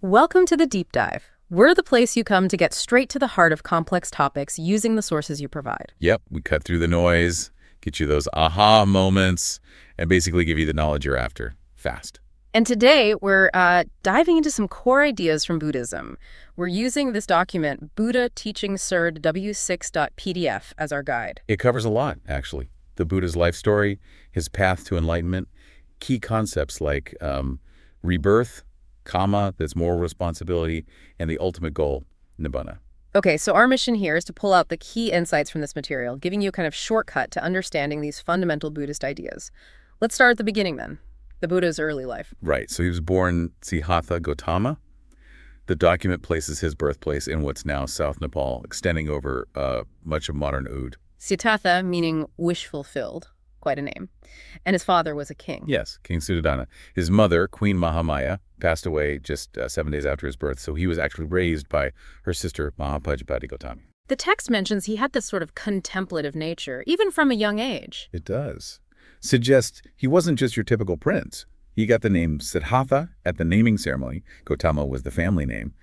Welcome to the Deep Dive. We're the place you come to get straight to the heart of complex topics using the sources you provide. Yep, we cut through the noise, get you those aha moments, and basically give you the knowledge you're after, fast. And today, we're diving into some core ideas from Buddhism. We're using this document, Buddha Teaching Cerd W6.pdf, as our guide. It covers a lot, actually. The Buddha's life story, his path to enlightenment, key concepts like rebirth, karma, that's moral responsibility, and the ultimate goal, nibbana. Okay, so our mission here is to pull out the key insights from this material, giving you a kind of shortcut to understanding these fundamental Buddhist ideas. Let's start at the beginning then, the Buddha's early life. Right, so he was born Siddhartha Gautama. The document places his birthplace in what's now South Nepal, extending over much of modern Oud. Siddhartha, meaning wish fulfilled, quite a name. And his father was a king. Yes, King Suddhodana. His mother, Queen Mahamaya, passed away just 7 days after his birth, so he was actually raised by her sister, Mahapajapati Gautami. The text mentions he had this sort of contemplative nature, even from a young age. It does. Suggests he wasn't just your typical prince. He got the name Siddhartha at the naming ceremony. Gautama was the family name.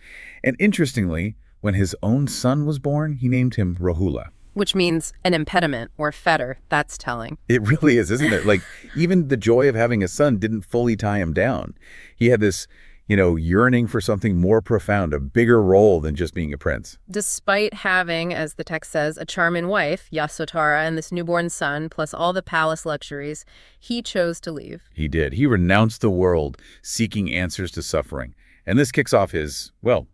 And interestingly, when his own son was born, he named him Rahula. Which means an impediment or fetter. That's telling. It really is, isn't it? Like, even the joy of having a son didn't fully tie him down. He had this, yearning for something more profound, a bigger role than just being a prince. Despite having, as the text says, a charming wife, Yasodhara, and this newborn son, plus all the palace luxuries, he chose to leave. He did. He renounced the world, seeking answers to suffering. And this kicks off his,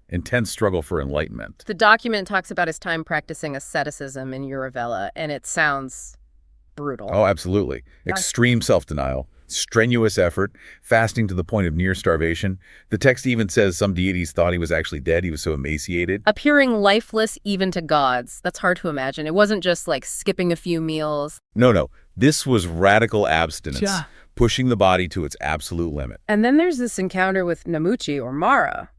intense struggle for enlightenment. The document talks about his time practicing asceticism in Uruvela, and it sounds brutal. Oh, absolutely. Extreme self-denial, strenuous effort, fasting to the point of near starvation. The text even says some deities thought he was actually dead. He was so emaciated. Appearing lifeless even to gods. That's hard to imagine. It wasn't just like skipping a few meals. No. This was radical abstinence. Yeah. Pushing the body to its absolute limit. And then there's this encounter with Namuchi, or Mara,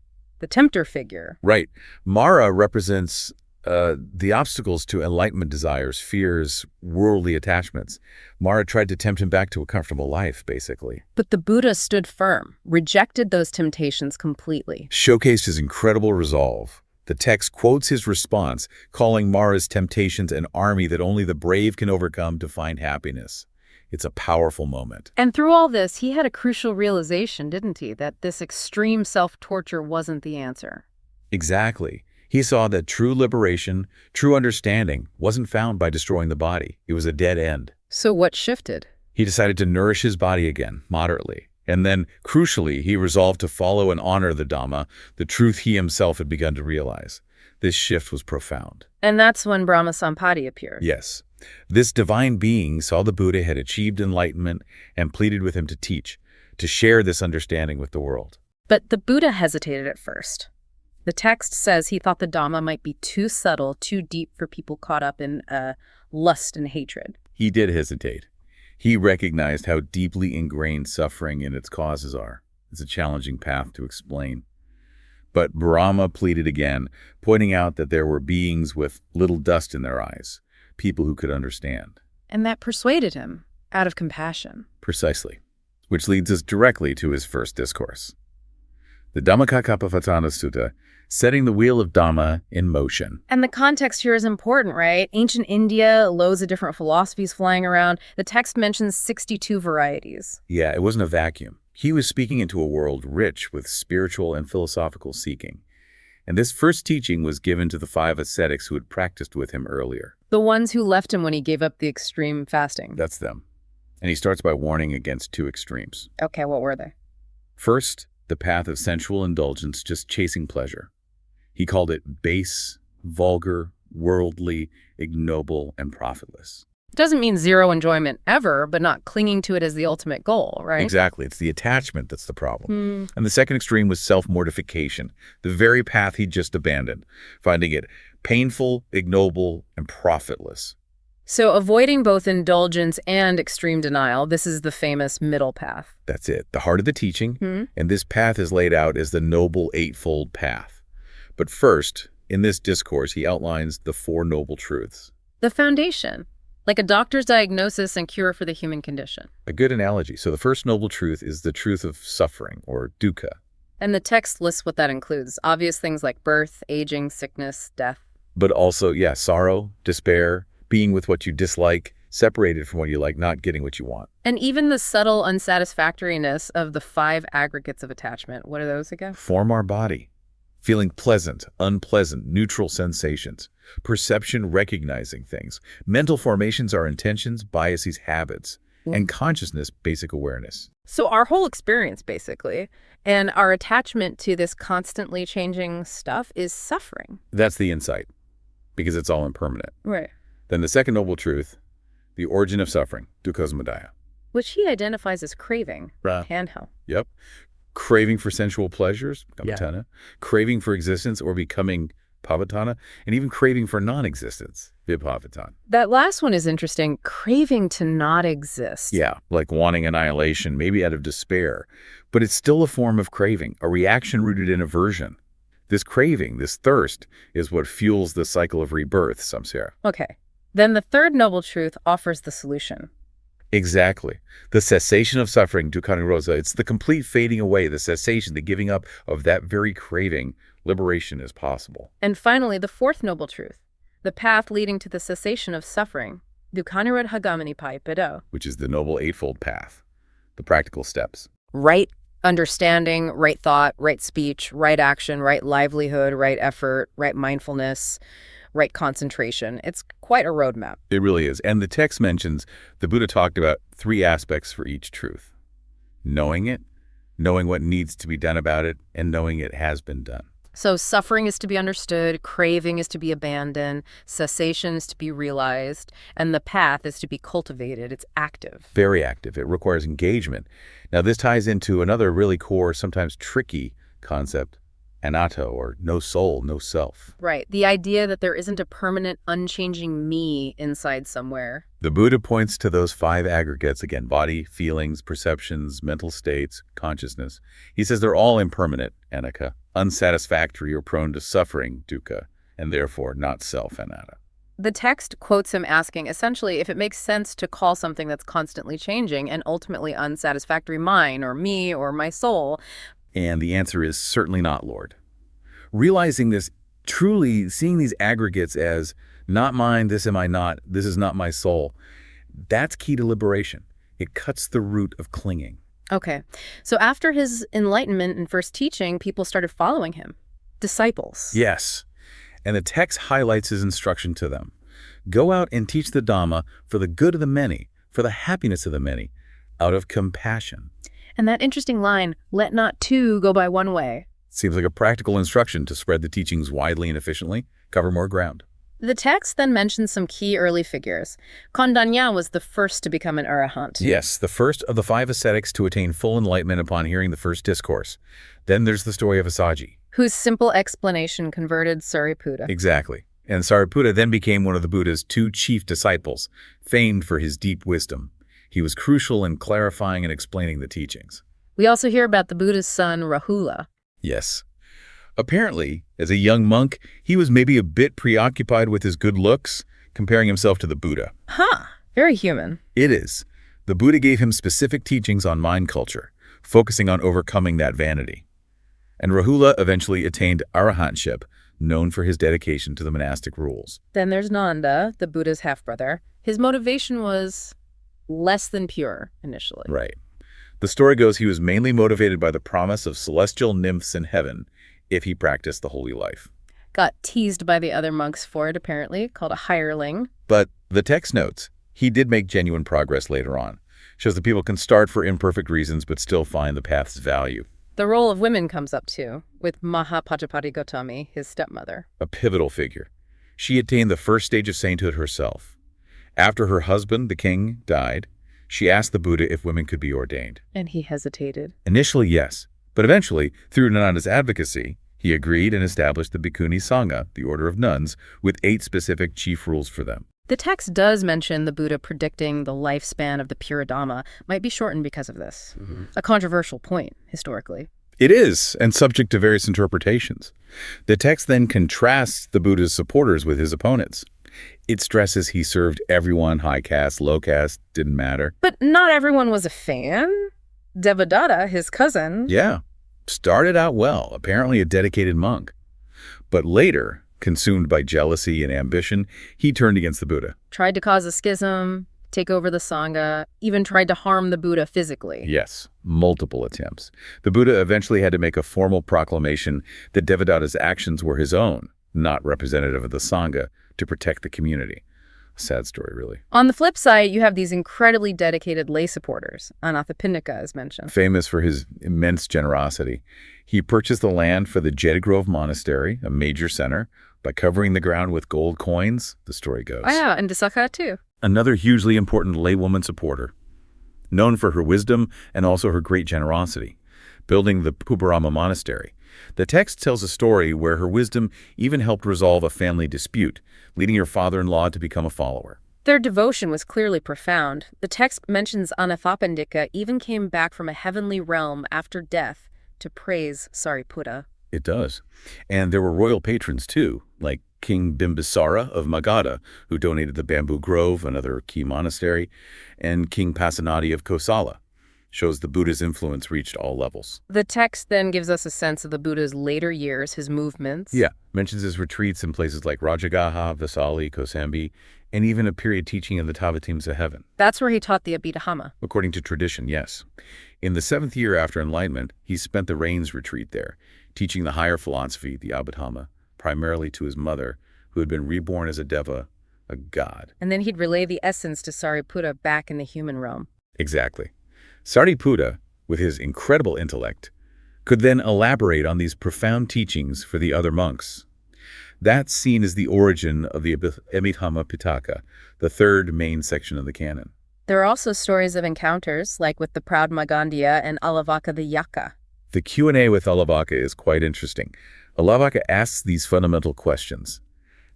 the tempter figure. Right. Mara represents the obstacles to enlightenment desires, fears, worldly attachments. Mara tried to tempt him back to a comfortable life, basically. But the Buddha stood firm, rejected those temptations completely. Showcased his incredible resolve. The text quotes his response, calling Mara's temptations an army that only the brave can overcome to find happiness. It's a powerful moment. And through all this, he had a crucial realization, didn't he? That this extreme self-torture wasn't the answer. Exactly. He saw that true liberation, true understanding, wasn't found by destroying the body. It was a dead end. So what shifted? He decided to nourish his body again, moderately. And then, crucially, he resolved to follow and honor the Dhamma, the truth he himself had begun to realize. This shift was profound. And that's when Brahma Sampati appeared. Yes. This divine being saw the Buddha had achieved enlightenment and pleaded with him to teach, to share this understanding with the world. But the Buddha hesitated at first. The text says he thought the Dhamma might be too subtle, too deep for people caught up in lust and hatred. He did hesitate. He recognized how deeply ingrained suffering and its causes are. It's a challenging path to explain. But Brahma pleaded again, pointing out that there were beings with little dust in their eyes, people who could understand. And that persuaded him, out of compassion. Precisely. Which leads us directly to his first discourse. The Dhammacakkappavattana Sutta, setting the wheel of Dhamma in motion. And the context here is important, right? Ancient India, loads of different philosophies flying around. The text mentions 62 varieties. Yeah, it wasn't a vacuum. He was speaking into a world rich with spiritual and philosophical seeking. And this first teaching was given to the 5 ascetics who had practiced with him earlier. The ones who left him when he gave up the extreme fasting. That's them. And he starts by warning against 2 extremes. Okay, what were they? First, the path of sensual indulgence, just chasing pleasure. He called it base, vulgar, worldly, ignoble, and profitless. It doesn't mean zero enjoyment ever, but not clinging to it as the ultimate goal, right? Exactly. It's the attachment that's the problem. And the second extreme was self-mortification, the very path he'd just abandoned, finding it painful, ignoble, and profitless. So avoiding both indulgence and extreme denial, this is the famous middle path. That's it, the heart of the teaching, and this path is laid out as the Noble Eightfold Path. But first, in this discourse, he outlines the 4 noble truths. The foundation, like a doctor's diagnosis and cure for the human condition. A good analogy. So the first noble truth is the truth of suffering, or dukkha. And the text lists what that includes. Obvious things like birth, aging, sickness, death. But also, yeah, sorrow, despair, being with what you dislike, separated from what you like, not getting what you want. And even the subtle unsatisfactoriness of the 5 aggregates of attachment. What are those again? Form our body. Feeling pleasant, unpleasant, neutral sensations. Perception, recognizing things. Mental formations are intentions, biases, habits. And consciousness, basic awareness. So our whole experience, basically, and our attachment to this constantly changing stuff is suffering. That's the insight, because it's all impermanent. Right. Then the second noble truth, the origin of suffering, dukkha, Which he identifies as craving, tanha. Yep. Craving for sensual pleasures, kamatana, craving for existence or becoming pavatana, and even craving for non-existence, vibhavatan. That last one is interesting, craving to not exist. Yeah, like wanting annihilation, maybe out of despair. But it's still a form of craving, a reaction rooted in aversion. This craving, this thirst, is what fuels the cycle of rebirth, samsara. Okay. Then the third noble truth offers the solution. Exactly. The cessation of suffering, dukkha, it's the complete fading away, the cessation, the giving up of that very craving. Liberation is possible. And finally, the fourth noble truth, the path leading to the cessation of suffering, which is the Noble Eightfold Path, the practical steps. Right understanding, right thought, right speech, right action, right livelihood, right effort, right mindfulness, right concentration. It's quite a roadmap. It really is. And the text mentions the Buddha talked about 3 aspects for each truth. Knowing it, knowing what needs to be done about it, and knowing it has been done. So suffering is to be understood, craving is to be abandoned, cessation is to be realized, and the path is to be cultivated. It's active. Very active. It requires engagement. Now, this ties into another really core, sometimes tricky concept, anatta, or no soul, no self. Right. The idea that there isn't a permanent, unchanging me inside somewhere. The Buddha points to those 5 aggregates, again, body, feelings, perceptions, mental states, consciousness. He says they're all impermanent, anicca, unsatisfactory or prone to suffering, dukkha, and therefore not self, anatta. The text quotes him asking, essentially, if it makes sense to call something that's constantly changing and ultimately unsatisfactory mine or me or my soul. And the answer is certainly not, Lord. Realizing this, truly seeing these aggregates as not mine, this am I not, this is not my soul, that's key to liberation. It cuts the root of clinging. Okay. So after his enlightenment and first teaching, people started following him. Disciples. Yes. And the text highlights his instruction to them. Go out and teach the Dhamma for the good of the many, for the happiness of the many, out of compassion. And that interesting line, let not 2 go by one way. Seems like a practical instruction to spread the teachings widely and efficiently, cover more ground. The text then mentions some key early figures. Kondanya was the first to become an arahant. Yes, the first of the 5 ascetics to attain full enlightenment upon hearing the first discourse. Then there's the story of Assaji, whose simple explanation converted Sariputta. Exactly. And Sariputta then became one of the Buddha's 2 chief disciples, famed for his deep wisdom. He was crucial in clarifying and explaining the teachings. We also hear about the Buddha's son, Rahula. Yes. Apparently, as a young monk, he was maybe a bit preoccupied with his good looks, comparing himself to the Buddha. Huh. Very human. It is. The Buddha gave him specific teachings on mind culture, focusing on overcoming that vanity. And Rahula eventually attained arahantship, known for his dedication to the monastic rules. Then there's Nanda, the Buddha's half-brother. His motivation was less than pure initially. Right. The story goes he was mainly motivated by the promise of celestial nymphs in heaven if he practiced the holy life. Got teased by the other monks for it, apparently, called a hireling. But the text notes, he did make genuine progress later on. Shows that people can start for imperfect reasons but still find the path's value. The role of women comes up too, with Mahapajapati Gotami, his stepmother. A pivotal figure. She attained the first stage of sainthood herself. After her husband, the king, died, she asked the Buddha if women could be ordained. And he hesitated. Initially, yes. But eventually, through Nanda's advocacy, he agreed and established the Bhikkhuni Sangha, the order of nuns, with 8 specific chief rules for them. The text does mention the Buddha predicting the lifespan of the pure Dhamma might be shortened because of this. A controversial point, historically. It is, and subject to various interpretations. The text then contrasts the Buddha's supporters with his opponents. It stresses he served everyone, high caste, low caste, didn't matter. But not everyone was a fan. Devadatta, his cousin. Yeah, Started out well, apparently a dedicated monk. But later, consumed by jealousy and ambition, he turned against the Buddha. Tried to cause a schism, take over the Sangha, even tried to harm the Buddha physically. Yes, multiple attempts. The Buddha eventually had to make a formal proclamation that Devadatta's actions were his own, not representative of the Sangha, to protect the community. A sad story, really. On the flip side, you have these incredibly dedicated lay supporters. Anathapindika is mentioned. Famous for his immense generosity, he purchased the land for the Jed Grove Monastery, a major center, by covering the ground with gold coins, the story goes. Oh yeah, and Visakha too. Another hugely important laywoman supporter, known for her wisdom and also her great generosity, building the Pubarama Monastery. The text tells a story where her wisdom even helped resolve a family dispute, leading her father-in-law to become a follower. Their devotion was clearly profound. The text mentions Anathapindika even came back from a heavenly realm after death to praise Sariputta. It does. And there were royal patrons too, like King Bimbisara of Magadha, who donated the Bamboo Grove, another key monastery, and King Pasenadi of Kosala. Shows the Buddha's influence reached all levels. The text then gives us a sense of the Buddha's later years, his movements. Yeah, mentions his retreats in places like Rajagaha, Vesali, Kosambi, and even a period teaching in the Tavatims of heaven. That's where he taught the Abhidhamma. According to tradition, yes. In the 7th year after enlightenment, he spent the rains retreat there, teaching the higher philosophy, the Abhidhamma, primarily to his mother, who had been reborn as a deva, a god. And then he'd relay the essence to Sariputta back in the human realm. Exactly. Sariputta, with his incredible intellect, could then elaborate on these profound teachings for the other monks. That's seen as the origin of the Abhidhamma Pitaka, the third main section of the canon. There are also stories of encounters, like with the proud Magandiya and Alavaka the Yaka. The Q&A with Alavaka is quite interesting. Alavaka asks these fundamental questions: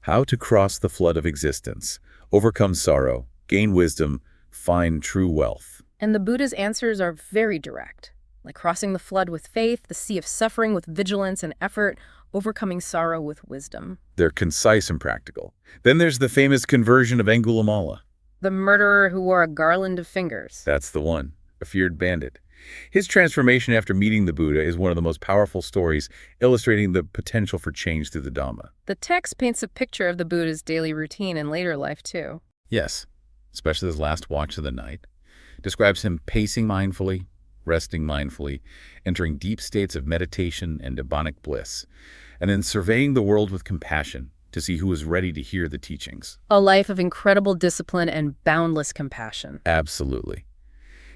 how to cross the flood of existence, overcome sorrow, gain wisdom, find true wealth. And the Buddha's answers are very direct, like crossing the flood with faith, the sea of suffering with vigilance and effort, overcoming sorrow with wisdom. They're concise and practical. Then there's the famous conversion of Angulimala. The murderer who wore a garland of fingers. That's the one, a feared bandit. His transformation after meeting the Buddha is one of the most powerful stories, illustrating the potential for change through the Dhamma. The text paints a picture of the Buddha's daily routine and later life, too. Yes, especially his last watch of the night. Describes him pacing mindfully, resting mindfully, entering deep states of meditation and nibbanic bliss, and then surveying the world with compassion to see who is ready to hear the teachings. A life of incredible discipline and boundless compassion. Absolutely.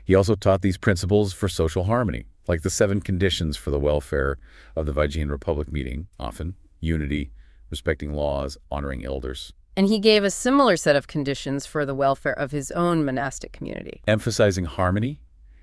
He also taught these principles for social harmony, like the 7 conditions for the welfare of the Vajrayana Republic meeting, often unity, respecting laws, honoring elders. And he gave a similar set of conditions for the welfare of his own monastic community. Emphasizing harmony,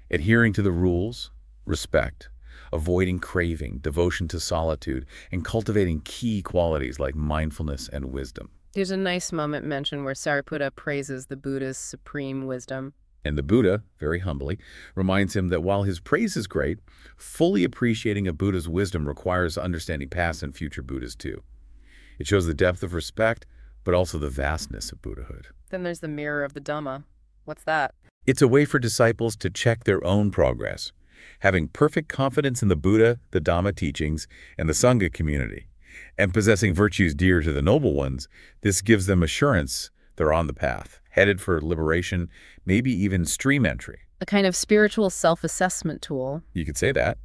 adhering to the rules, respect, avoiding craving, devotion to solitude, and cultivating key qualities like mindfulness and wisdom. There's a nice moment mentioned where Sariputta praises the Buddha's supreme wisdom. And the Buddha, very humbly, reminds him that while his praise is great, fully appreciating a Buddha's wisdom requires understanding past and future Buddhas too. It shows the depth of respect, but also the vastness of Buddhahood. Then there's the mirror of the Dhamma. What's that? It's a way for disciples to check their own progress, having perfect confidence in the Buddha, the Dhamma teachings, and the Sangha community. And possessing virtues dear to the noble ones, this gives them assurance they're on the path, headed for liberation, maybe even stream entry. A kind of spiritual self-assessment tool. You could say that.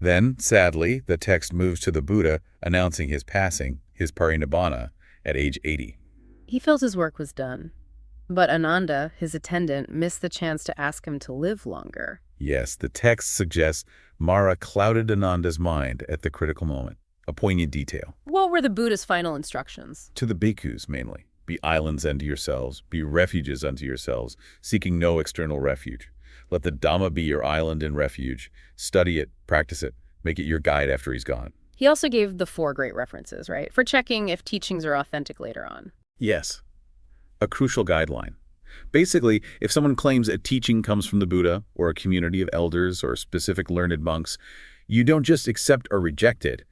Then, sadly, the text moves to the Buddha announcing his passing, his parinibbana, at age 80. He felt his work was done. But Ananda, his attendant, missed the chance to ask him to live longer. Yes, the text suggests Mara clouded Ananda's mind at the critical moment. A poignant detail. What were the Buddha's final instructions? To the bhikkhus, mainly. Be islands unto yourselves, be refuges unto yourselves, seeking no external refuge. Let the Dhamma be your island and refuge. Study it, practice it, make it your guide after he's gone. He also gave the 4 great references, right? For checking if teachings are authentic later on. Yes. A crucial guideline. Basically, if someone claims a teaching comes from the Buddha or a community of elders or specific learned monks, you don't just accept or reject it.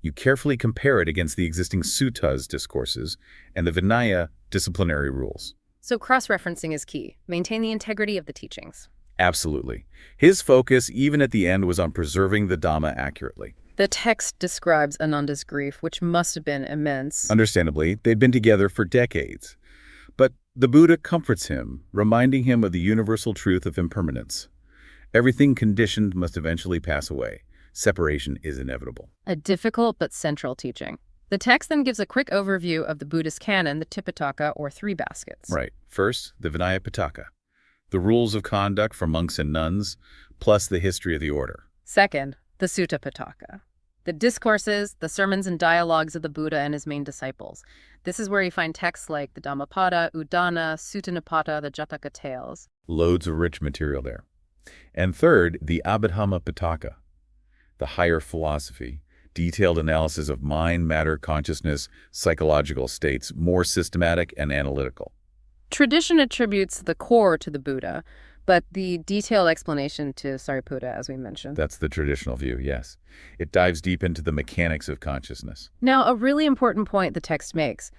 You carefully compare it against the existing suttas discourses and the Vinaya disciplinary rules. So cross-referencing is key. Maintain the integrity of the teachings. Absolutely. His focus, even at the end, was on preserving the Dhamma accurately. The text describes Ananda's grief, which must have been immense. Understandably, they'd been together for decades. But the Buddha comforts him, reminding him of the universal truth of impermanence. Everything conditioned must eventually pass away. Separation is inevitable. A difficult but central teaching. The text then gives a quick overview of the Buddhist canon, the Tipitaka, or three baskets. Right. First, the Vinaya Pitaka, the rules of conduct for monks and nuns, plus the history of the order. Second, the Sutta Pitaka, the discourses, the sermons and dialogues of the Buddha and his main disciples. This is where you find texts like the Dhammapada, Udana, Suttanipata, the Jataka tales. Loads of rich material there. And third, the Abhidhamma Pitaka, the higher philosophy, detailed analysis of mind, matter, consciousness, psychological states, more systematic and analytical. Tradition attributes the core to the Buddha, but the detailed explanation to Sariputta, as we mentioned. That's the traditional view, yes. It dives deep into the mechanics of consciousness. Now, a really important point the text makes.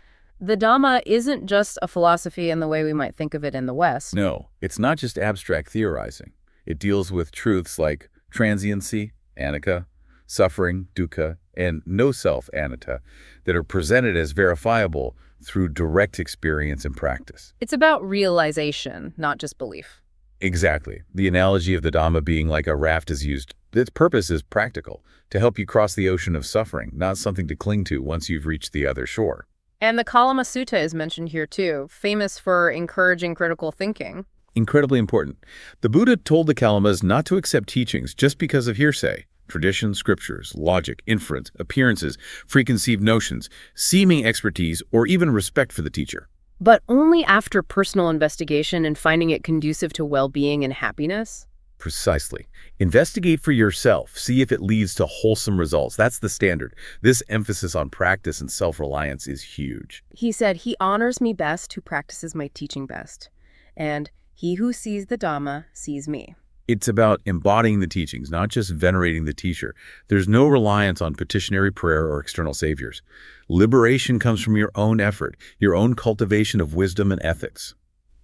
The Dhamma isn't just a philosophy in the way we might think of it in the West. No, it's not just abstract theorizing. It deals with truths like transiency, anicca, suffering, dukkha, and no-self, anatta, that are presented as verifiable through direct experience and practice. It's about realization, not just belief. Exactly. The analogy of the Dhamma being like a raft is used. Its purpose is practical, to help you cross the ocean of suffering, not something to cling to once you've reached the other shore. And the Kalama Sutta is mentioned here too, famous for encouraging critical thinking. Incredibly important. The Buddha told the Kalamas not to accept teachings just because of hearsay. Tradition, scriptures, logic, inference, appearances, preconceived notions, seeming expertise, or even respect for the teacher. But only after personal investigation and finding it conducive to well-being and happiness? Precisely. Investigate for yourself. See if it leads to wholesome results. That's the standard. This emphasis on practice and self-reliance is huge. He said, "He honors me best who practices my teaching best. And he who sees the Dhamma sees me." It's about embodying the teachings, not just venerating the teacher. There's no reliance on petitionary prayer or external saviors. Liberation comes from your own effort, your own cultivation of wisdom and ethics.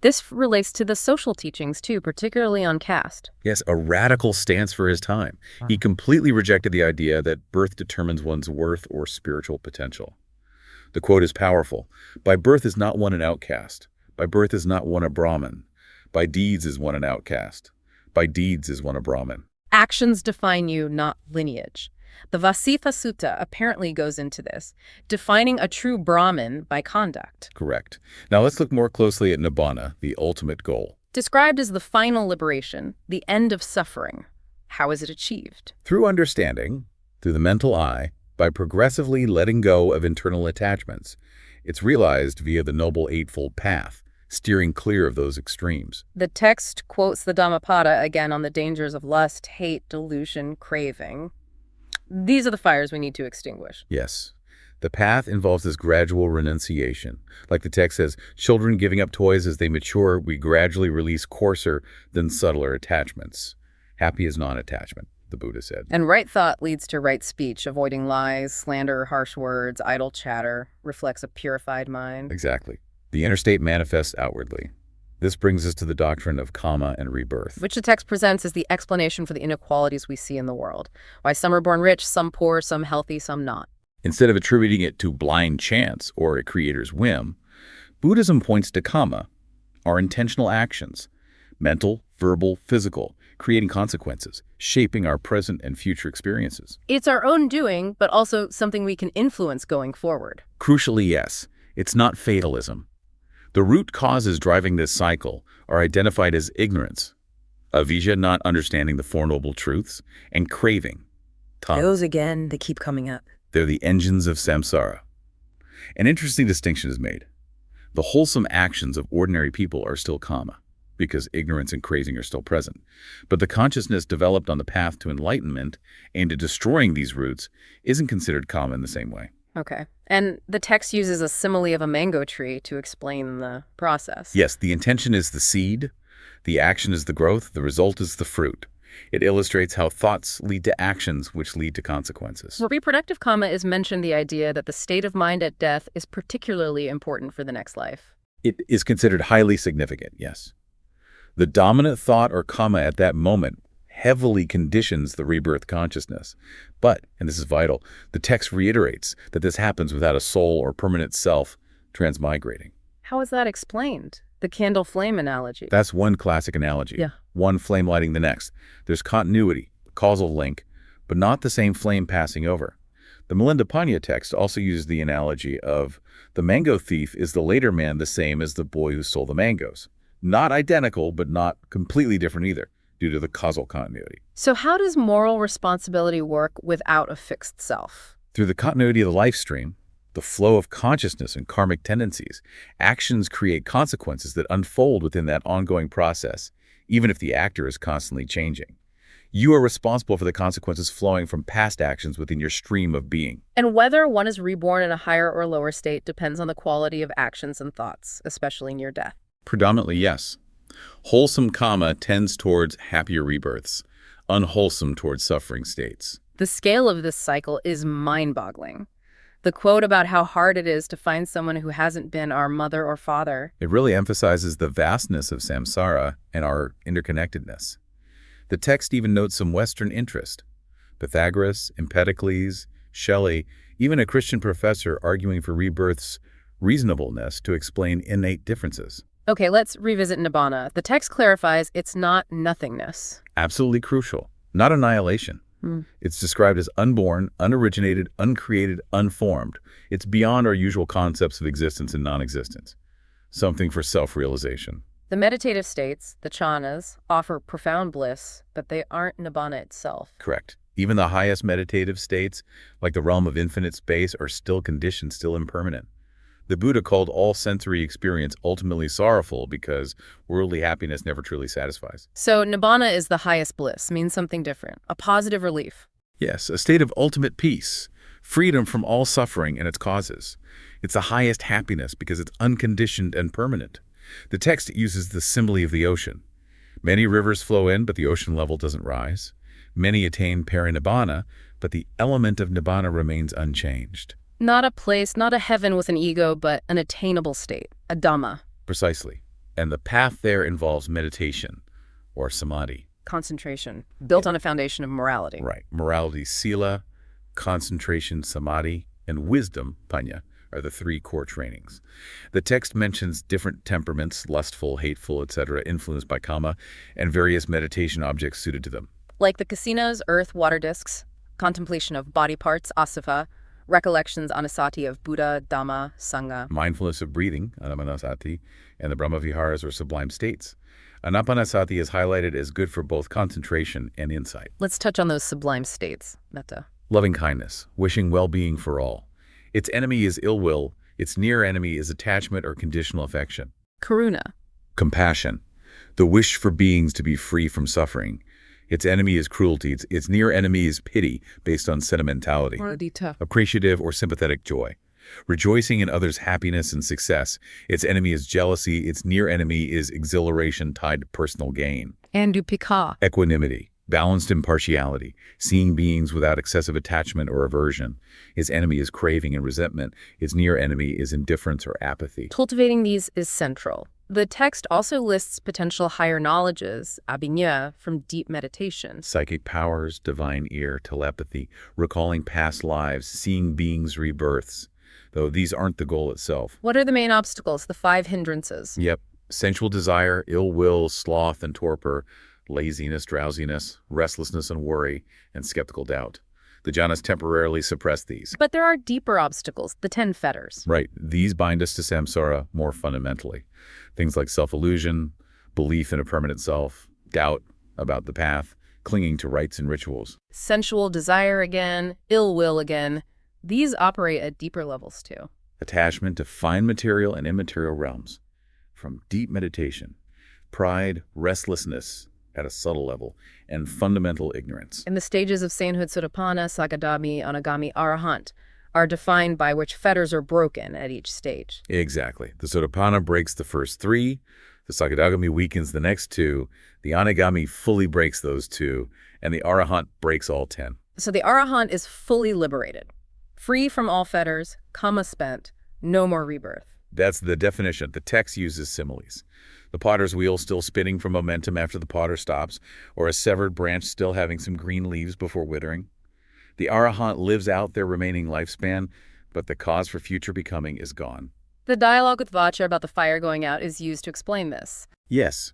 This relates to the social teachings too, particularly on caste. Yes, a radical stance for his time. He completely rejected the idea that birth determines one's worth or spiritual potential. The quote is powerful. By birth is not one an outcast. By birth is not one a Brahmin. By deeds is one an outcast. By deeds is one a Brahmin. Actions define you, not lineage. The Vasitha Sutta apparently goes into this, defining a true Brahmin by conduct. Correct. Now let's look more closely at Nibbana, the ultimate goal. Described as the final liberation, the end of suffering. How is it achieved? Through understanding, through the mental eye, by progressively letting go of internal attachments. It's realized via the Noble Eightfold Path, steering clear of those extremes. The text quotes the Dhammapada again on the dangers of lust, hate, delusion, craving. These are the fires we need to extinguish. Yes. The path involves this gradual renunciation. Like the text says, children giving up toys as they mature, we gradually release coarser than subtler attachments. Happy is non-attachment, the Buddha said. And right thought leads to right speech, avoiding lies, slander, harsh words, idle chatter, reflects a purified mind. Exactly. The inner state manifests outwardly. This brings us to the doctrine of karma and rebirth. Which the text presents as the explanation for the inequalities we see in the world. Why some are born rich, some poor, some healthy, some not. Instead of attributing it to blind chance or a creator's whim, Buddhism points to karma, our intentional actions, mental, verbal, physical, creating consequences, shaping our present and future experiences. It's our own doing, but also something we can influence going forward. Crucially, yes, it's not fatalism. The root causes driving this cycle are identified as ignorance, avijja, not understanding the Four Noble Truths, and craving. Those again, they keep coming up. They're the engines of samsara. An interesting distinction is made. The wholesome actions of ordinary people are still karma, because ignorance and craving are still present. But the consciousness developed on the path to enlightenment aimed at destroying these roots isn't considered karma in the same way. Okay. And the text uses a simile of a mango tree to explain the process. Yes, the intention is the seed, the action is the growth, the result is the fruit. It illustrates how thoughts lead to actions which lead to consequences. For reproductive karma is mentioned the idea that the state of mind at death is particularly important for the next life. It is considered highly significant, yes. The dominant thought or karma at that moment heavily conditions the rebirth consciousness. But, and this is vital, the text reiterates that this happens without a soul or permanent self transmigrating. How is that explained? The candle flame analogy. That's one classic analogy. Yeah. One flame lighting the next. There's continuity, causal link, but not the same flame passing over. The Melinda Panya text also uses the analogy of the mango thief is the later man the same as the boy who stole the mangoes. Not identical, but not completely different either, due to the causal continuity. So how does moral responsibility work without a fixed self? Through the continuity of the life stream, the flow of consciousness and karmic tendencies, actions create consequences that unfold within that ongoing process, even if the actor is constantly changing. You are responsible for the consequences flowing from past actions within your stream of being. And whether one is reborn in a higher or lower state depends on the quality of actions and thoughts, especially near death. Predominantly, yes. Wholesome karma tends towards happier rebirths, unwholesome towards suffering states. The scale of this cycle is mind-boggling. The quote about how hard it is to find someone who hasn't been our mother or father. It really emphasizes the vastness of samsara and our interconnectedness. The text even notes some Western interest. Pythagoras, Empedocles, Shelley, even a Christian professor arguing for rebirth's reasonableness to explain innate differences. Okay, let's revisit Nibbana. The text clarifies it's not nothingness. Absolutely crucial. Not annihilation. It's described as unborn, unoriginated, uncreated, unformed. It's beyond our usual concepts of existence and non-existence. Something for self-realization. The meditative states, the jhanas, offer profound bliss, but they aren't Nibbana itself. Correct. Even the highest meditative states, like the realm of infinite space, are still conditioned, still impermanent. The Buddha called all sensory experience ultimately sorrowful because worldly happiness never truly satisfies. So Nibbana is the highest bliss, means something different, a positive relief. Yes, a state of ultimate peace, freedom from all suffering and its causes. It's the highest happiness because it's unconditioned and permanent. The text uses the simile of the ocean. Many rivers flow in, but the ocean level doesn't rise. Many attain parinibbana, but the element of nibbana remains unchanged. Not a place, not a heaven with an ego, but an attainable state, a dhamma. Precisely. And the path there involves meditation, or samadhi. Concentration, built on a foundation of morality. Right. Morality, sila, concentration, samadhi, and wisdom, panya, are the three core trainings. The text mentions different temperaments, lustful, hateful, etc., influenced by kama, and various meditation objects suited to them. Like the casinos, earth, water discs, contemplation of body parts, asava, recollections, anasati, of Buddha, Dhamma, Sangha. Mindfulness of breathing, anapanasati, and the Brahmaviharas or sublime states. Anapanasati is highlighted as good for both concentration and insight. Let's touch on those sublime states, metta. Loving kindness, wishing well-being for all. Its enemy is ill will. Its near enemy is attachment or conditional affection. Karuna. Compassion, the wish for beings to be free from suffering. Its enemy is cruelty. Its near enemy is pity based on sentimentality, Mudita. appreciative or sympathetic joy. Rejoicing in others' happiness and success. Its enemy is jealousy. Its near enemy is exhilaration tied to personal gain. Andupika. Equanimity, balanced impartiality, seeing beings without excessive attachment or aversion. Its enemy is craving and resentment. Its near enemy is indifference or apathy. Cultivating these is central. The text also lists potential higher knowledges, abhinya, from deep meditation. Psychic powers, divine ear, telepathy, recalling past lives, seeing beings' rebirths, though these aren't the goal itself. What are the main obstacles, the 5 hindrances? Yep. Sensual desire, ill will, sloth and torpor, laziness, drowsiness, restlessness and worry, and skeptical doubt. The jhanas temporarily suppress these. But there are deeper obstacles, the 10 fetters. Right. These bind us to samsara more fundamentally. Things like self-illusion, belief in a permanent self, doubt about the path, clinging to rites and rituals. Sensual desire again, ill will again. These operate at deeper levels too. Attachment to fine material and immaterial realms. From deep meditation, pride, restlessness at a subtle level, and fundamental ignorance. And the stages of sainthood, Sotapanna, Sakadami, Anagami, Arahant, are defined by which fetters are broken at each stage. Exactly. The Sotapanna breaks the first 3, the Sakadagami weakens the next 2, the Anagami fully breaks those 2, and the Arahant breaks all 10. So the Arahant is fully liberated, free from all fetters, kama spent, no more rebirth. That's the definition. The text uses similes. The potter's wheel still spinning for momentum after the potter stops, or a severed branch still having some green leaves before withering. The arahant lives out their remaining lifespan, but the cause for future becoming is gone. The dialogue with Vacha about the fire going out is used to explain this. Yes.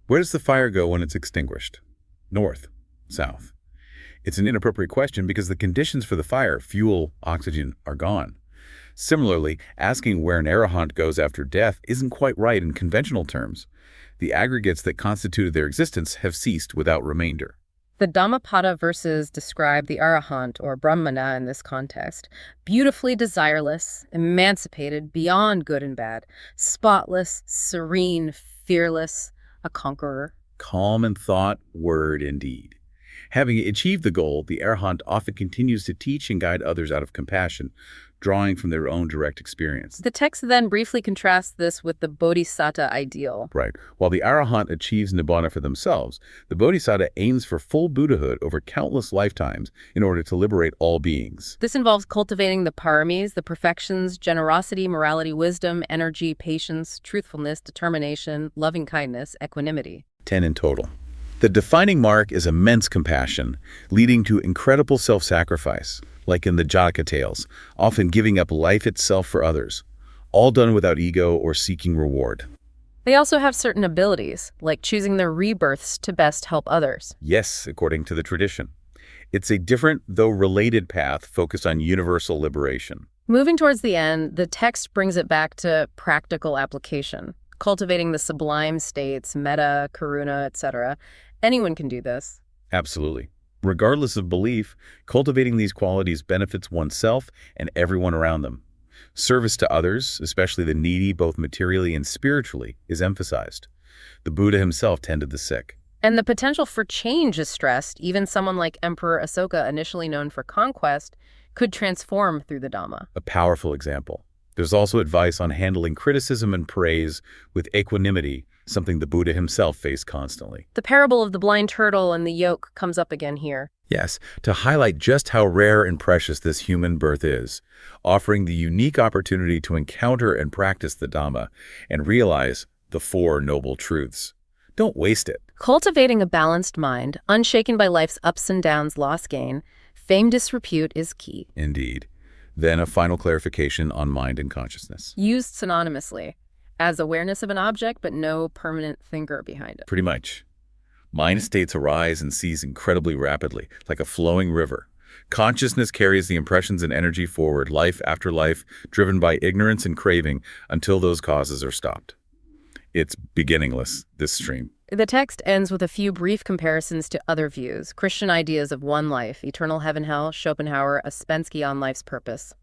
Where does the fire go when it's extinguished? North, south. It's an inappropriate question because the conditions for the fire, fuel, oxygen, are gone. Similarly, asking where an arahant goes after death isn't quite right in conventional terms. The aggregates that constituted their existence have ceased without remainder. The Dhammapada verses describe the arahant, or brahmana in this context, beautifully desireless, emancipated beyond good and bad, spotless, serene, fearless, a conqueror. Calm in thought, word, and deed. Having achieved the goal, the arahant often continues to teach and guide others out of compassion, drawing from their own direct experience. The text then briefly contrasts this with the bodhisattva ideal. Right. While the arahant achieves nibbana for themselves, the bodhisattva aims for full Buddhahood over countless lifetimes in order to liberate all beings. This involves cultivating the paramis, the perfections, generosity, morality, wisdom, energy, patience, truthfulness, determination, loving-kindness, equanimity. 10 in total. The defining mark is immense compassion, leading to incredible self-sacrifice, like in the Jataka tales, often giving up life itself for others, all done without ego or seeking reward. They also have certain abilities, like choosing their rebirths to best help others. Yes, according to the tradition. It's a different, though related path focused on universal liberation. Moving towards the end, the text brings it back to practical application, cultivating the sublime states, metta, karuna, etc. Anyone can do this. Absolutely. Regardless of belief, cultivating these qualities benefits oneself and everyone around them. Service to others, especially the needy both materially and spiritually, is emphasized. The Buddha himself tended the sick. And the potential for change is stressed. Even someone like Emperor Asoka, initially known for conquest, could transform through the Dhamma. A powerful example. There's also advice on handling criticism and praise with equanimity, something the Buddha himself faced constantly. The parable of the blind turtle and the yoke comes up again here. Yes, to highlight just how rare and precious this human birth is, offering the unique opportunity to encounter and practice the Dhamma and realize the Four Noble Truths. Don't waste it. Cultivating a balanced mind, unshaken by life's ups and downs, loss, gain, fame, disrepute is key. Indeed. Then a final clarification on mind and consciousness. Used synonymously, as awareness of an object, but no permanent thinker behind it. Pretty much. Mind states arise and cease incredibly rapidly, like a flowing river. Consciousness carries the impressions and energy forward, life after life, driven by ignorance and craving, until those causes are stopped. It's beginningless, this stream. The text ends with a few brief comparisons to other views, Christian ideas of one life, eternal heaven-hell, Schopenhauer, Ouspensky on life's purpose.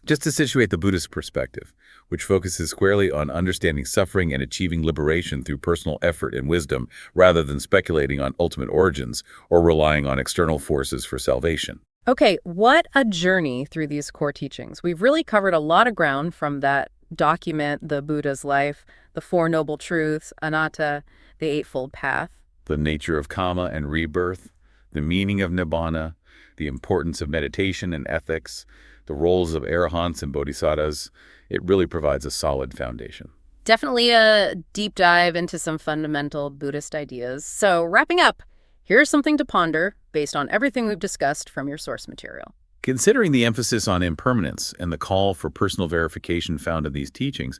Just to situate the Buddhist perspective, which focuses squarely on understanding suffering and achieving liberation through personal effort and wisdom, rather than speculating on ultimate origins or relying on external forces for salvation. Okay, what a journey through these core teachings. We've really covered a lot of ground from that document, the Buddha's life, the Four Noble Truths, anatta, the Eightfold Path. The nature of karma and rebirth, the meaning of nibbana, the importance of meditation and ethics, the roles of arahants and bodhisattvas. It really provides a solid foundation. Definitely a deep dive into some fundamental Buddhist ideas. So wrapping up, here's something to ponder based on everything we've discussed from your source material. Considering the emphasis on impermanence and the call for personal verification found in these teachings,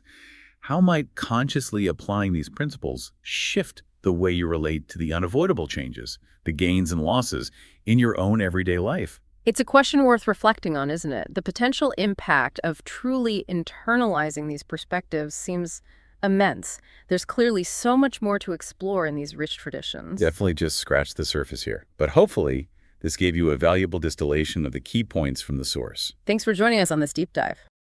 how might consciously applying these principles shift the way you relate to the unavoidable changes, the gains and losses in your own everyday life? It's a question worth reflecting on, isn't it? The potential impact of truly internalizing these perspectives seems immense. There's clearly so much more to explore in these rich traditions. Definitely just scratched the surface here. But hopefully, this gave you a valuable distillation of the key points from the source. Thanks for joining us on this deep dive.